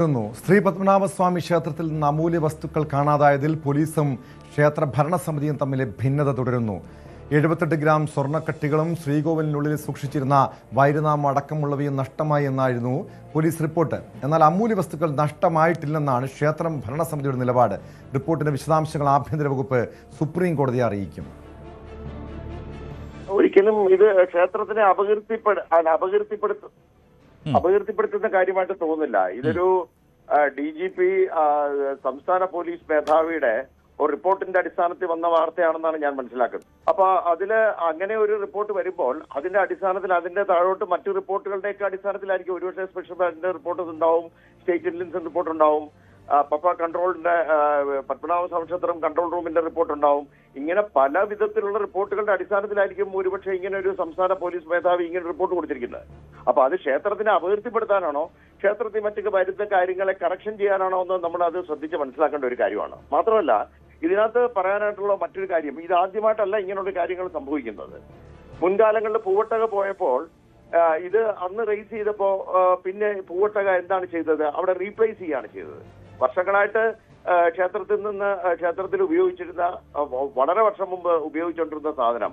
ശ്രീ പത്മനാഭസ്വാമി ക്ഷേത്രത്തിൽ നിന്ന് അമൂല്യ വസ്തുക്കൾ കാണാതായതിൽ പോലീസും ക്ഷേത്ര ഭരണസമിതിയും തമ്മിലെ ഭിന്നത തുടരുന്നു. 78 ഗ്രാം സ്വർണ്ണക്കട്ടികളും ശ്രീകോവിലിനുള്ളിൽ സൂക്ഷിച്ചിരുന്ന വൈരനാമം അടക്കമുള്ളവയും നഷ്ടമായി എന്നായിരുന്നു പോലീസ് റിപ്പോർട്ട്. എന്നാൽ അമൂല്യ വസ്തുക്കൾ നഷ്ടമായിട്ടില്ലെന്നാണ് ക്ഷേത്രം ഭരണസമിതിയുടെ നിലപാട്. റിപ്പോർട്ടിന്റെ വിശദാംശങ്ങൾ ആഭ്യന്തര വകുപ്പ് സുപ്രീം കോടതിയെ അറിയിക്കും. ഒരിക്കലും ഇത് ക്ഷേത്രത്തിനെ അപകീർത്തിപ്പെടുത്തുന്ന കാര്യമായിട്ട് തോന്നുന്നില്ല. ഇതൊരു DGP സംസ്ഥാന പോലീസ് മേധാവിയുടെ ഒരു റിപ്പോർട്ടിന്റെ അടിസ്ഥാനത്തിൽ വന്ന വാർത്തയാണെന്നാണ് ഞാൻ മനസ്സിലാക്കുന്നത്. അപ്പൊ അതില് അങ്ങനെ ഒരു റിപ്പോർട്ട് വരുമ്പോൾ അതിന്റെ അടിസ്ഥാനത്തിൽ അതിന്റെ താഴോട്ട് മറ്റു റിപ്പോർട്ടുകളുടെയൊക്കെ അടിസ്ഥാനത്തിലായിരിക്കും ഒരുപക്ഷെ സ്പെഷ്യൽ ബ്രാഞ്ചിന്റെ റിപ്പോർട്ട് ഉണ്ടാവും, സ്റ്റേറ്റ് ഇന്റലിജൻസ് റിപ്പോർട്ട് ഉണ്ടാവും, കൺട്രോളിന്റെ പത്മനാഭസ്വാമി ക്ഷേത്രം കൺട്രോൾ റൂമിന്റെ റിപ്പോർട്ട് ഉണ്ടാവും. ഇങ്ങനെ പല വിധത്തിലുള്ള റിപ്പോർട്ടുകളുടെ അടിസ്ഥാനത്തിലായിരിക്കും ഒരുപക്ഷെ ഇങ്ങനെ ഒരു സംസ്ഥാന പോലീസ് മേധാവി ഇങ്ങനെ റിപ്പോർട്ട് കൊടുത്തിരിക്കുന്നത്. അപ്പൊ അത് ക്ഷേത്രത്തിനെ അപകീർത്തിപ്പെടുത്താനാണോ, ക്ഷേത്രത്തിൽ മറ്റു വരുന്ന കാര്യങ്ങളെ കറക്ഷൻ ചെയ്യാനാണോ എന്ന് നമ്മൾ അത് ശ്രദ്ധിച്ച് മനസ്സിലാക്കേണ്ട ഒരു കാര്യമാണ്. മാത്രമല്ല ഇതിനകത്ത് പറയാനായിട്ടുള്ള മറ്റൊരു കാര്യം, ഇത് ആദ്യമായിട്ടല്ല ഇങ്ങനെയുള്ള കാര്യങ്ങൾ സംഭവിക്കുന്നത്. മുൻകാലങ്ങളിൽ പൂവട്ടക പോയപ്പോൾ ഇത് അന്ന് റേസ് ചെയ്തപ്പോ പിന്നെ പൂവട്ടക എന്താണ് ചെയ്തത്, അവിടെ റീപ്ലേസ് ചെയ്യുകയാണ് ചെയ്തത്. വർഷങ്ങളായിട്ട് ക്ഷേത്രത്തിൽ ഉപയോഗിച്ചിരുന്ന, വളരെ വർഷം മുമ്പ് ഉപയോഗിച്ചുകൊണ്ടിരുന്ന സാധനം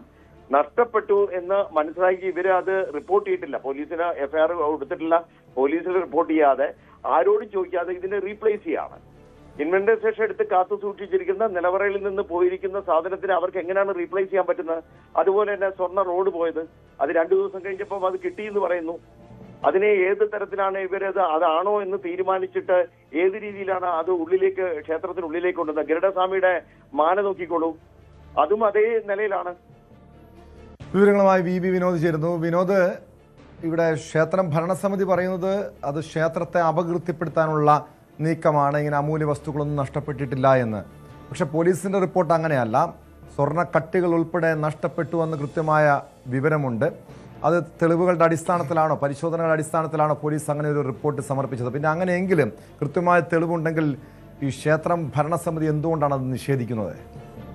നഷ്ടപ്പെട്ടു എന്ന് മനസ്സിലാക്കി ഇവര് അത് റിപ്പോർട്ട് ചെയ്തിട്ടില്ല, പോലീസിന് FIR കൊടുത്തിട്ടില്ല, പോലീസിൽ റിപ്പോർട്ട് ചെയ്യാതെ ആരോടും ചോദിക്കാതെ ഇതിനെ റീപ്ലേസ് ചെയ്യാണ്. ഇൻവെന്റൈസേഷൻ എടുത്ത് കാത്തു സൂക്ഷിച്ചിരിക്കുന്ന നിലവറയിൽ നിന്ന് പോയിരിക്കുന്ന സാധനത്തിന് അവർക്ക് എങ്ങനെയാണ് റീപ്ലേസ് ചെയ്യാൻ പറ്റുന്നത്? അതുപോലെ തന്നെ സ്വർണ്ണ റോഡ് പോയത്, അത് 2 ദിവസം കഴിഞ്ഞപ്പോൾ അത് കിട്ടിയെന്ന് പറയുന്നു. അതിനെ ഏത് തരത്തിലാണ് ഇവരത് അതാണോ എന്ന് തീരുമാനിച്ചിട്ട് ഏത് രീതിയിലാണ് അത് ക്ഷേത്രത്തിനുള്ളിലേക്ക് കൊണ്ടുവന്നത്? ഗരുഡസ്വാമിയുടെ മാല നോക്കിക്കോളൂ, അതും അതേ നിലയിലാണ്. വിവരങ്ങളുമായി VB വിനോദ് ചേരുന്നു. വിനോദ്, ഇവിടെ ക്ഷേത്രം ഭരണസമിതി പറയുന്നത് അത് ക്ഷേത്രത്തെ അപകീർത്തിപ്പെടുത്താനുള്ള നീക്കമാണ്, ഇങ്ങനെ അമൂല്യ വസ്തുക്കളൊന്നും നഷ്ടപ്പെട്ടിട്ടില്ല എന്ന്. പക്ഷെ പോലീസിന്റെ റിപ്പോർട്ട് അങ്ങനെയല്ല. സ്വർണ്ണക്കട്ടികൾ ഉൾപ്പെടെ നഷ്ടപ്പെട്ടു എന്ന് കൃത്യമായ വിവരമുണ്ട്. അത് തെളിവുകളുടെ അടിസ്ഥാനത്തിലാണോ, പരിശോധനകളുടെ അടിസ്ഥാനത്തിലാണോ പോലീസ് അങ്ങനെ ഒരു റിപ്പോർട്ട് സമർപ്പിച്ചത്? പിന്നെ അങ്ങനെയെങ്കിലും കൃത്യമായ തെളിവുണ്ടെങ്കിൽ ഈ ക്ഷേത്രം ഭരണസമിതി എന്തുകൊണ്ടാണ് അത് നിഷേധിക്കുന്നത്?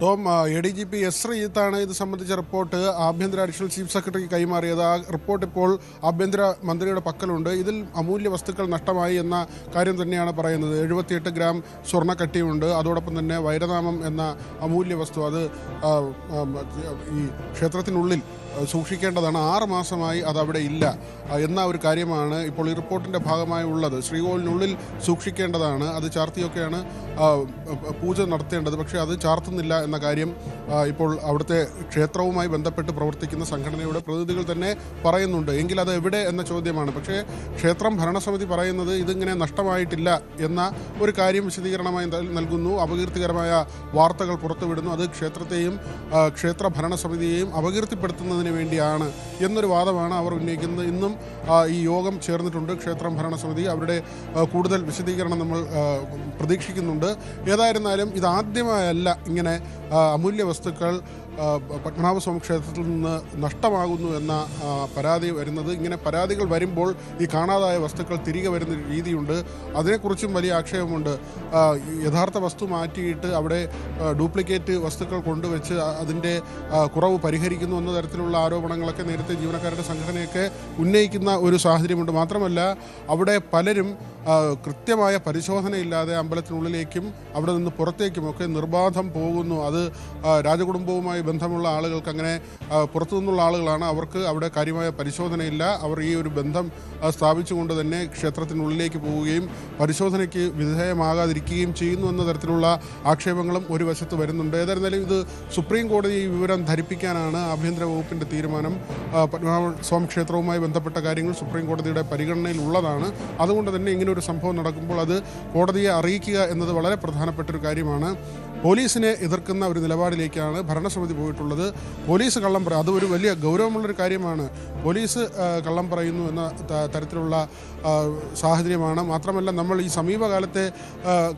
Tom, ADGP S. ശ്രീജിത്താണ് ഇത് സംബന്ധിച്ച റിപ്പോർട്ട് ആഭ്യന്തര അഡീഷണൽ ചീഫ് സെക്രട്ടറിക്ക് കൈമാറിയത്. ആ റിപ്പോർട്ട് ഇപ്പോൾ ആഭ്യന്തര മന്ത്രിയുടെ പക്കലുണ്ട്. ഇതിൽ അമൂല്യ വസ്തുക്കൾ നഷ്ടമായി എന്ന കാര്യം തന്നെയാണ് പറയുന്നത്. 78 ഗ്രാം സ്വർണ്ണക്കട്ടിയുണ്ട്, അതോടൊപ്പം തന്നെ വൈരനാമം എന്ന അമൂല്യ വസ്തു, അത് ഈ ക്ഷേത്രത്തിനുള്ളിൽ സൂക്ഷിക്കേണ്ടതാണ്. 6 മാസമായി അതവിടെ ഇല്ല എന്ന ഒരു കാര്യമാണ് ഇപ്പോൾ ഈ റിപ്പോർട്ടിൻ്റെ ഭാഗമായി ഉള്ളത്. ശ്രീകോവിലിനുള്ളിൽ സൂക്ഷിക്കേണ്ടതാണ്, അത് ചാർത്തിയൊക്കെയാണ് പൂജ നടത്തേണ്ടത്, പക്ഷേ അത് ചാർത്തുന്നില്ല എന്ന കാര്യം ഇപ്പോൾ അവിടുത്തെ ക്ഷേത്രവുമായി ബന്ധപ്പെട്ട് പ്രവർത്തിക്കുന്ന സംഘടനയുടെ പ്രതിനിധികൾ തന്നെ പറയുന്നുണ്ട്. എങ്കിൽ അത് എവിടെ എന്ന ചോദ്യമാണ്. പക്ഷേ ക്ഷേത്രം ഭരണസമിതി പറയുന്നത് ഇതിങ്ങനെ നഷ്ടമായിട്ടില്ല എന്ന ഒരു കാര്യം വിശദീകരണമായി നൽകുന്നു. അപകീർത്തികരമായ വാർത്തകൾ പുറത്തുവിടുന്നു, അത് ക്ഷേത്രത്തെയും ക്ഷേത്ര ഭരണസമിതിയെയും അപകീർത്തിപ്പെടുത്തുന്നതിന് വേണ്ടിയാണ് എന്നൊരു വാദമാണ് അവർ ഉന്നയിക്കുന്നത്. ഇന്നും ഈ യോഗം ചേർന്നിട്ടുണ്ട് ക്ഷേത്രം ഭരണസമിതി. അവരുടെ കൂടുതൽ വിശദീകരണം നമ്മൾ പ്രതീക്ഷിക്കുന്നുണ്ട്. ഏതായിരുന്നാലും ഇതാദ്യമായല്ല ഇങ്ങനെ അമൂല്യ വസ്തുക്കൾ പത്മനാഭസ്വാമി ക്ഷേത്രത്തിൽ നിന്ന് നഷ്ടമാകുന്നു എന്ന പരാതി വരുന്നത്. ഇങ്ങനെ പരാതികൾ വരുമ്പോൾ ഈ കാണാതായ വസ്തുക്കൾ തിരികെ വരുന്ന രീതിയുണ്ട്. അതിനെക്കുറിച്ചും വലിയ ആക്ഷേപമുണ്ട്. യഥാർത്ഥ വസ്തു മാറ്റിയിട്ട് അവിടെ ഡ്യൂപ്ലിക്കേറ്റ് വസ്തുക്കൾ കൊണ്ടുവച്ച് അതിൻ്റെ കുറവ് പരിഹരിക്കുന്നു എന്ന തരത്തിലുള്ള ആരോപണങ്ങളൊക്കെ നേരത്തെ ജീവനക്കാരുടെ സംഘടനയൊക്കെ ഉന്നയിക്കുന്ന ഒരു സാഹചര്യമുണ്ട്. മാത്രമല്ല അവിടെ പലരും കൃത്യമായ പരിശോധനയില്ലാതെ അമ്പലത്തിനുള്ളിലേക്കും അവിടെ നിന്ന് പുറത്തേക്കുമൊക്കെ നിർബാധം പോകുന്നു. അത് രാജകുടുംബവുമായി ബന്ധമുള്ള ആളുകൾക്ക്, അങ്ങനെ പുറത്തു നിന്നുള്ള ആളുകളാണ്, അവർക്ക് അവിടെ കാര്യമായ പരിശോധനയില്ല. അവർ ഈ ഒരു ബന്ധം സ്ഥാപിച്ചുകൊണ്ട് തന്നെ ക്ഷേത്രത്തിനുള്ളിലേക്ക് പോവുകയും പരിശോധനയ്ക്ക് വിധേയമാകാതിരിക്കുകയും ചെയ്യുന്നു എന്ന തരത്തിലുള്ള ആക്ഷേപങ്ങളും ഒരു വശത്ത് വരുന്നുണ്ട്. ഏതായിരുന്നാലും ഇത് സുപ്രീം കോടതി ഈ വിവരം ധരിപ്പിക്കാനാണ് ആഭ്യന്തര വകുപ്പിൻ്റെ തീരുമാനം. പത്മനാഭസ്വാമി ക്ഷേത്രവുമായി ബന്ധപ്പെട്ട കാര്യങ്ങൾ സുപ്രീം കോടതിയുടെ പരിഗണനയിൽ ഉള്ളതാണ്. അതുകൊണ്ട് തന്നെ ഇങ്ങനെ ഒരു സംഭവം നടക്കുമ്പോൾ അത് കോടതിയെ അറിയിക്കുക എന്നത് വളരെ പ്രധാനപ്പെട്ട ഒരു കാര്യമാണ്. പോലീസിനെ എതിർക്കുന്ന ഒരു നിലപാടിലേക്കാണ് ഭരണസമിതി പോയിട്ടുള്ളത്. പോലീസ് കള്ളം അത് ഒരു വലിയ ഗൗരവമുള്ളൊരു കാര്യമാണ്. പോലീസ് കള്ളം പറയുന്നു എന്ന തരത്തിലുള്ള സാഹചര്യമാണ്. മാത്രമല്ല നമ്മൾ ഈ സമീപകാലത്തെ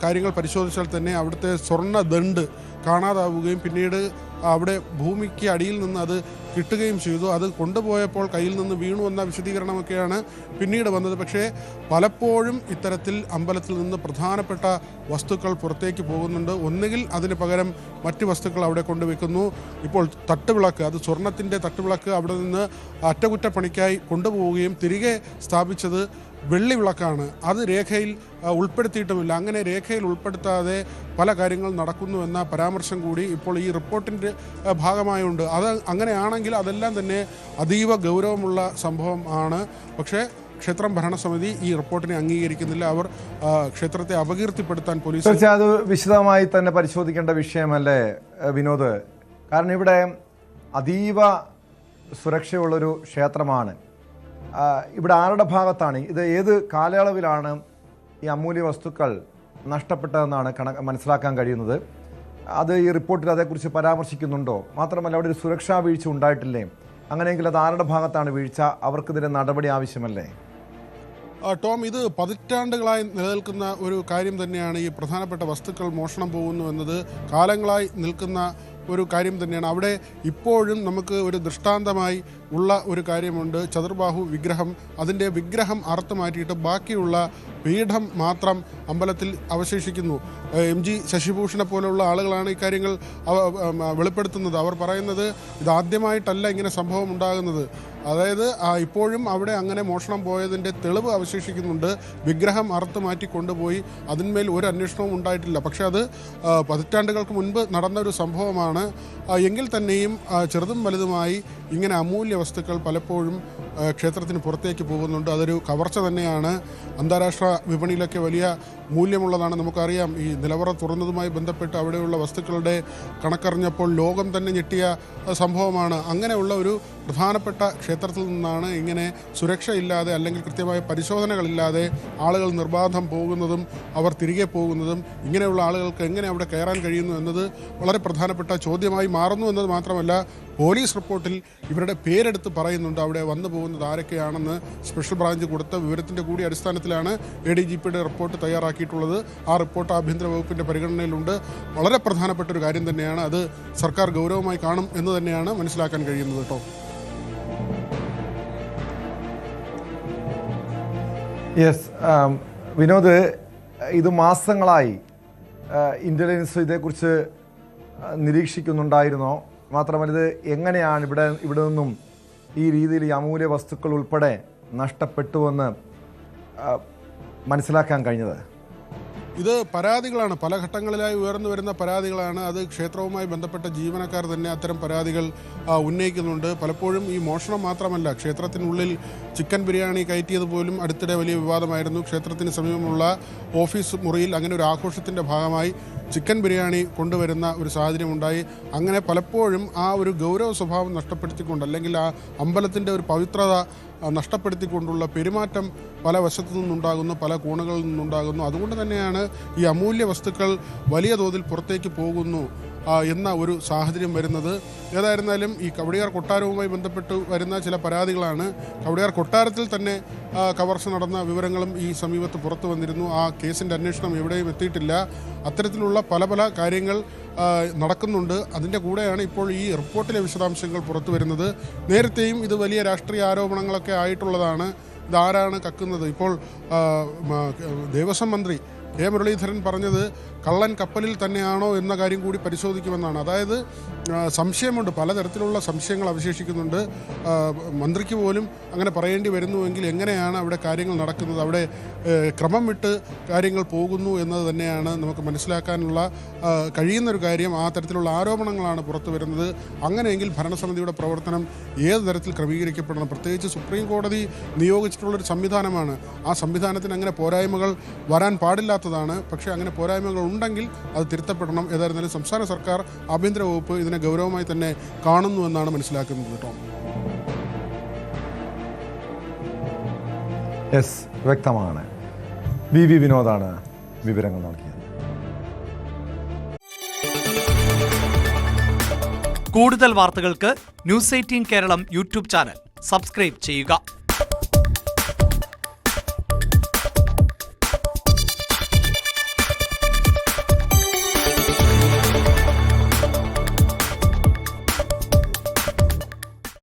കാര്യങ്ങൾ പരിശോധിച്ചാൽ തന്നെ അവിടുത്തെ സ്വർണ്ണ ദണ്ട് കാണാതാവുകയും പിന്നീട് അവിടെ ഭൂമിക്ക് അടിയിൽ നിന്ന് അത് കിട്ടുകയും ചെയ്തു. അത് കൊണ്ടുപോയപ്പോൾ കയ്യിൽ നിന്ന് വീണു എന്ന വിശദീകരണമൊക്കെയാണ് പിന്നീട് വന്നത്. പക്ഷേ പലപ്പോഴും ഇത്തരത്തിൽ അമ്പലത്തിൽ നിന്ന് പ്രധാനപ്പെട്ട വസ്തുക്കൾ പുറത്തേക്ക് പോകുന്നുണ്ട്. ഒന്നുകിൽ അതിന് പകരം മറ്റ് വസ്തുക്കൾ അവിടെ കൊണ്ടുവയ്ക്കുന്നു. ഇപ്പോൾ തട്ടുവിളക്ക്, അത് സ്വർണത്തിൻ്റെ തട്ടുവിളക്ക് അവിടെ നിന്ന് അറ്റകുറ്റപ്പണിക്കായി കൊണ്ടുപോവുകയും തിരികെ സ്ഥാപിച്ചത് വെള്ളി വിളക്കാണ്, അത് രേഖയിൽ ഉൾപ്പെടുത്തിയിട്ടുമില്ല. അങ്ങനെ രേഖയിൽ ഉൾപ്പെടുത്താതെ പല കാര്യങ്ങൾ നടക്കുന്നു എന്ന പരാമർശം കൂടി ഇപ്പോൾ ഈ റിപ്പോർട്ടിൻ്റെ ഭാഗമായുണ്ട്. അത് അങ്ങനെയാണെങ്കിൽ അതെല്ലാം തന്നെ അതീവ ഗൗരവമുള്ള സംഭവം ആണ്. പക്ഷേ ക്ഷേത്രം ഭരണസമിതി ഈ റിപ്പോർട്ടിനെ അംഗീകരിക്കുന്നില്ല. അവർ ക്ഷേത്രത്തെ അപകീർത്തിപ്പെടുത്താൻ പോലീസ് തീർച്ചയായും അത് വിശദമായി തന്നെ പരിശോധിക്കേണ്ട വിഷയമല്ലേ വിനോദ്? കാരണം ഇവിടെ അതീവ സുരക്ഷയുള്ളൊരു ക്ഷേത്രമാണ്. ഇവിടെ ആരുടെ ഭാഗത്താണ് ഇത്? ഏത് കാലയളവിലാണ് ഈ അമൂല്യ വസ്തുക്കൾ നഷ്ടപ്പെട്ടതെന്നാണ് മനസ്സിലാക്കാൻ കഴിയുന്നത്. അത് ഈ റിപ്പോർട്ടിൽ അതേക്കുറിച്ച് പരാമർശിക്കുന്നുണ്ടോ? മാത്രമല്ല അവിടെ ഒരു സുരക്ഷാ വീഴ്ച ഉണ്ടായിട്ടില്ലേ? അങ്ങനെയെങ്കിൽ അത് ആരുടെ ഭാഗത്താണ് വീഴ്ച? അവർക്കെതിരെ നടപടി ആവശ്യമല്ലേ? ടോം, ഇത് പതിറ്റാണ്ടുകളായി നിലനിൽക്കുന്ന ഒരു കാര്യം തന്നെയാണ്. ഈ പ്രധാനപ്പെട്ട വസ്തുക്കൾ മോഷണം പോകുന്നു എന്നത് കാലങ്ങളായി നിൽക്കുന്ന ഒരു കാര്യം തന്നെയാണ്. അവിടെ ഇപ്പോഴും നമുക്ക് ഒരു ദൃഷ്ടാന്തമായി ഉള്ള ഒരു കാര്യമുണ്ട്. ചതുർബാഹു വിഗ്രഹം, അതിൻ്റെ വിഗ്രഹം അറുത്ത് മാറ്റിയിട്ട് ബാക്കിയുള്ള പീഠം മാത്രം അമ്പലത്തിൽ അവശേഷിക്കുന്നു. MG ശശിഭൂഷണെ പോലുള്ള ആളുകളാണ് ഇക്കാര്യങ്ങൾ വെളിപ്പെടുത്തുന്നത്. അവർ പറയുന്നത് ഇതാദ്യമായിട്ടല്ല ഇങ്ങനെ സംഭവം ഉണ്ടാകുന്നത്. അതായത് ഇപ്പോഴും അവിടെ അങ്ങനെ മോഷണം പോയതിൻ്റെ തെളിവ് അവശേഷിക്കുന്നുണ്ട്. വിഗ്രഹം അറുത്ത് മാറ്റി കൊണ്ടുപോയി, അതിന്മേൽ ഒരു അന്വേഷണവും ഉണ്ടായിട്ടില്ല. പക്ഷേ അത് പതിറ്റാണ്ടുകൾക്ക് മുൻപ് നടന്ന ഒരു സംഭവമാണ്. എങ്കിൽ തന്നെയും ചെറുതും വലുതുമായി ഇങ്ങനെ അമൂല്യ വസ്തുക്കൾ പലപ്പോഴും ക്ഷേത്രത്തിന് പുറത്തേക്ക് പോകുന്നുണ്ട്. അതൊരു കവർച്ച തന്നെയാണ്. അന്താരാഷ്ട്ര വിപണിയിലൊക്കെ വലിയ മൂല്യമുള്ളതാണ്. നമുക്കറിയാം, ഈ നിലവറ തുറന്നതുമായി ബന്ധപ്പെട്ട് അവിടെയുള്ള വസ്തുക്കളുടെ കണക്കറിഞ്ഞപ്പോൾ ലോകം തന്നെ ഞെട്ടിയ സംഭവമാണ്. അങ്ങനെയുള്ള ഒരു പ്രധാനപ്പെട്ട ക്ഷേത്രത്തിൽ നിന്നാണ് ഇങ്ങനെ സുരക്ഷയില്ലാതെ അല്ലെങ്കിൽ കൃത്യമായ പരിശോധനകളില്ലാതെ ആളുകൾ നിർബാധം പോകുന്നതും അവർ തിരികെ പോകുന്നതും. ഇങ്ങനെയുള്ള ആളുകൾക്ക് എങ്ങനെ അവിടെ കയറാൻ കഴിയുന്നു എന്നത് വളരെ പ്രധാനപ്പെട്ട ചോദ്യമായി മാറുന്നു എന്നത് മാത്രമല്ല, പോലീസ് റിപ്പോർട്ടിൽ ഇവരുടെ പേരെടുത്ത് പറയുന്നുണ്ട്. അവിടെ വന്നു പോകുന്നത് ആരൊക്കെയാണെന്ന് സ്പെഷ്യൽ ബ്രാഞ്ച് കൊടുത്ത വിവരത്തിൻ്റെ കൂടി അടിസ്ഥാനത്തിലാണ് ADGPയുടെ റിപ്പോർട്ട് തയ്യാറാക്കിയിട്ടുള്ളത്. ആ റിപ്പോർട്ട് ആഭ്യന്തര വകുപ്പിൻ്റെ പരിഗണനയിലുണ്ട്. വളരെ പ്രധാനപ്പെട്ട ഒരു കാര്യം തന്നെയാണ്. അത് സർക്കാർ ഗൗരവമായി കാണും എന്ന് തന്നെയാണ് മനസ്സിലാക്കാൻ കഴിയുന്നത് കേട്ടോ. യെസ് വിനോദ്, ഇത് മാസങ്ങളായി ഇൻ്റലിജൻസ് ഇതേക്കുറിച്ച് നിരീക്ഷിക്കുന്നുണ്ടായിരുന്നോ? മാത്രമല്ല, ഇത് എങ്ങനെയാണ് ഇവിടെ നിന്നും ഈ രീതിയിൽ ഈ അമൂല്യ വസ്തുക്കൾ ഉൾപ്പെടെ നഷ്ടപ്പെട്ടുവെന്ന് മനസ്സിലാക്കാൻ കഴിഞ്ഞത്? ഇത് പരാതികളാണ്, പല ഘട്ടങ്ങളിലായി ഉയർന്നു വരുന്ന പരാതികളാണ്. അത് ക്ഷേത്രവുമായി ബന്ധപ്പെട്ട ജീവനക്കാർ തന്നെ അത്തരം പരാതികൾ ഉന്നയിക്കുന്നുണ്ട്. പലപ്പോഴും ഈ മോഷണം മാത്രമല്ല, ക്ഷേത്രത്തിനുള്ളിൽ ചിക്കൻ ബിരിയാണി കയറ്റിയത് പോലും അടുത്തിടെ വലിയ വിവാദമായിരുന്നു. ക്ഷേത്രത്തിന് സമീപമുള്ള ഓഫീസ് മുറിയിൽ അങ്ങനെ ഒരു ആഘോഷത്തിൻ്റെ ഭാഗമായി ചിക്കൻ ബിരിയാണി കൊണ്ടുവരുന്ന ഒരു സാഹചര്യമുണ്ടായി. അങ്ങനെ പലപ്പോഴും ആ ഒരു ഗൗരവ സ്വഭാവം നഷ്ടപ്പെടുത്തിക്കൊണ്ട്, അല്ലെങ്കിൽ ആ അമ്പലത്തിൻ്റെ ഒരു പവിത്രത നഷ്ടപ്പെടുത്തിക്കൊണ്ടുള്ള പെരുമാറ്റം പല വശത്തു നിന്നുണ്ടാകുന്നു, പല കോണുകളിൽ നിന്നുണ്ടാകുന്നു. അതുകൊണ്ട് തന്നെയാണ് ഈ അമൂല്യ വസ്തുക്കൾ വലിയ തോതിൽ പുറത്തേക്ക് പോകുന്നു എന്ന ഒരു സാഹചര്യം വരുന്നത്. ഏതായിരുന്നാലും ഈ കവടിയാർ കൊട്ടാരവുമായി ബന്ധപ്പെട്ട് വരുന്ന ചില പരാതികളാണ്. കവടിയാർ കൊട്ടാരത്തിൽ തന്നെ കവർച്ച നടന്ന വിവരങ്ങളും ഈ സമീപത്ത് പുറത്തു വന്നിരുന്നു. ആ കേസിൻ്റെ അന്വേഷണം എവിടെയും എത്തിയിട്ടില്ല. അത്തരത്തിലുള്ള പല കാര്യങ്ങൾ നടക്കുന്നുണ്ട്. അതിൻ്റെ കൂടെയാണ് ഇപ്പോൾ ഈ റിപ്പോർട്ടിലെ വിശദാംശങ്ങൾ പുറത്തു വരുന്നത്. നേരത്തെയും ഇത് വലിയ രാഷ്ട്രീയ ആരോപണങ്ങളൊക്കെ ആയിട്ടുള്ളതാണ്. ഇതാരാണ് കക്കുന്നത്? ഇപ്പോൾ ദേവസ്വം മന്ത്രി കെ മുരളീധരൻ പറഞ്ഞത് കള്ളൻ കപ്പലിൽ തന്നെയാണോ എന്ന കാര്യം കൂടി പരിശോധിക്കുമെന്നാണ്. അതായത് സംശയമുണ്ട്, പലതരത്തിലുള്ള സംശയങ്ങൾ അവശേഷിക്കുന്നുണ്ട്. മന്ത്രിക്ക് പോലും അങ്ങനെ പറയേണ്ടി വരുന്നുവെങ്കിൽ എങ്ങനെയാണ് അവിടെ കാര്യങ്ങൾ നടക്കുന്നത്? അവിടെ ക്രമം വിട്ട് കാര്യങ്ങൾ പോകുന്നു എന്നത് തന്നെയാണ് നമുക്ക് മനസ്സിലാക്കാനുള്ള കഴിയുന്നൊരു കാര്യം. ആ തരത്തിലുള്ള ആരോപണങ്ങളാണ് പുറത്തു വരുന്നത്. അങ്ങനെയെങ്കിൽ ഭരണസമിതിയുടെ പ്രവർത്തനം ഏത് തരത്തിൽ ക്രമീകരിക്കപ്പെടണം? പ്രത്യേകിച്ച് സുപ്രീം കോടതി നിയോഗിച്ചിട്ടുള്ളൊരു സംവിധാനമാണ്. ആ സംവിധാനത്തിന് അങ്ങനെ പോരായ്മകൾ വരാൻ പാടില്ലാത്തതാണ്. പക്ഷേ അങ്ങനെ പോരായ്മകൾ ഉണ്ടെങ്കിൽ അത് തിരുത്തപ്പെടണം. ഏതായിരുന്നാലും സംസ്ഥാന സർക്കാർ, ആഭ്യന്തര വകുപ്പ് ഇതിനെ ഗൗരവമായി തന്നെ കാണുന്നു എന്നാണ് മനസ്സിലാക്കുന്നത് കേട്ടോ. യെസ്, വ്യക്തമാണ്. VV വിനോദാണ് വിവരങ്ങൾ നൽകിയത്. കൂടുതൽ വാർത്തകൾക്ക് News 18 Keralam YouTube channel subscribe ചെയ്യുക.